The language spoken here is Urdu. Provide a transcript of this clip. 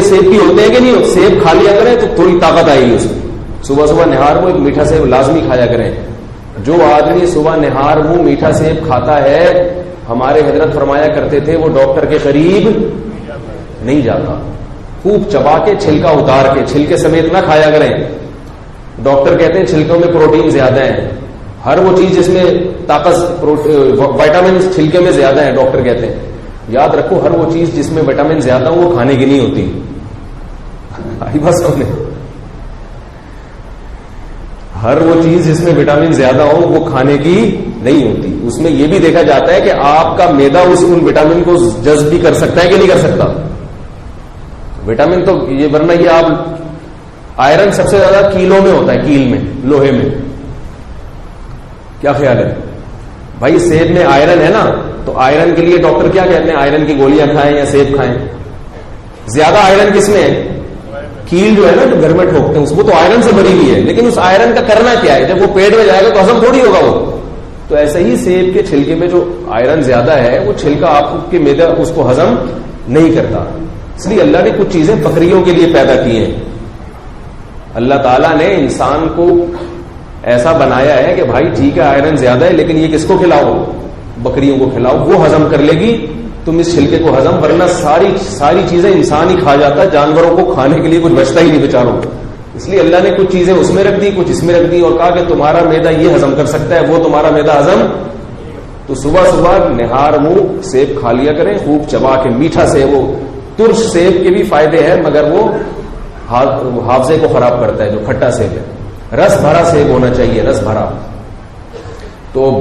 سیب کی ہوتے ہیں کہ نہیں؟ سیب کھا لیا کریں تو تھوڑی طاقت آئے گی اس میں. صبح صبح نہار میں ایک میٹھا سیب لازمی کھایا کریں. جو آدمی صبح نہار منہ میٹھا سیب کھاتا ہے، ہمارے حضرت فرمایا کرتے تھے وہ ڈاکٹر کے قریب نہیں جاتا. خوب چبا کے چھلکا اتار کے، چھلکے سمیت نہ کھایا کریں. ڈاکٹر کہتے ہیں چھلکوں میں پروٹین زیادہ ہیں. ہر وہ چیز جس میں طاقت وٹامن چھلکے میں زیادہ ہیں، ڈاکٹر کہتے ہیں. یاد رکھو ہر وہ چیز جس میں وٹامن زیادہ ہو وہ کھانے کی نہیں ہوتی. آئی بات سمجھ؟ ہر وہ چیز جس میں وٹامن زیادہ ہو وہ کھانے کی نہیں ہوتی. اس میں یہ بھی دیکھا جاتا ہے کہ آپ کا معدہ ان وٹامن کو جذب بھی کر سکتا ہے کہ نہیں کر سکتا. وٹامن تو یہ، ورنہ یہ آپ آئرن سب سے زیادہ کیلوں میں ہوتا ہے، کیل میں، لوہے میں. کیا خیال ہے بھائی؟ سیب میں آئرن ہے نا، تو آئرن کے لیے ڈاکٹر کیا کہتے ہیں؟ آئرن کی گولیاں کھائیں یا سیب کھائیں. زیادہ آئرن کس میں ہے؟ کیل جو ہے نا، جو گھر میں ٹھوکتے ہیں، وہ تو آئرن سے بھری ہوئی ہے. لیکن اس آئرن کا کرنا کیا ہے؟ جب وہ پیٹ میں جائے گا تو ہضم تھوڑی ہوگا وہ. تو ایسے ہی سیب کے چھلکے میں جو آئرن زیادہ ہے وہ چھلکا آپ کے معدہ اس کو ہضم نہیں کرتا. اس لیے اللہ نے کچھ چیزیں بکریوں کے لیے پیدا کی ہیں. اللہ تعالیٰ نے انسان کو ایسا بنایا ہے کہ بھائی ٹھیک ہے آئرن زیادہ ہے، لیکن یہ کس کو کھلاؤ؟ بکریوں کو کھلاؤ، وہ ہضم کر لے گی تم اس چھلکے کو ہضم. ورنہ ساری چیزیں انسان ہی کھا جاتا ہے، جانوروں کو کھانے کے لیے کچھ بچتا ہی نہیں بیچاروں. اس لیے اللہ نے کچھ چیزیں اس میں رکھ دی، کچھ اس میں رکھ دی، اور کہا کہ تمہارا معدہ یہ ہضم کر سکتا ہے، وہ تمہارا معدہ ہضم. تو صبح صبح نہار منہ سیب کھا لیا کریں، خوب چبا کے. میٹھا سیب، وہ ترش سیب کے بھی فائدے ہیں مگر وہ حافظے کو خراب کرتا ہے جو کھٹا سیب ہے. رس بھرا سیب ہونا چاہیے، رس بھرا. تو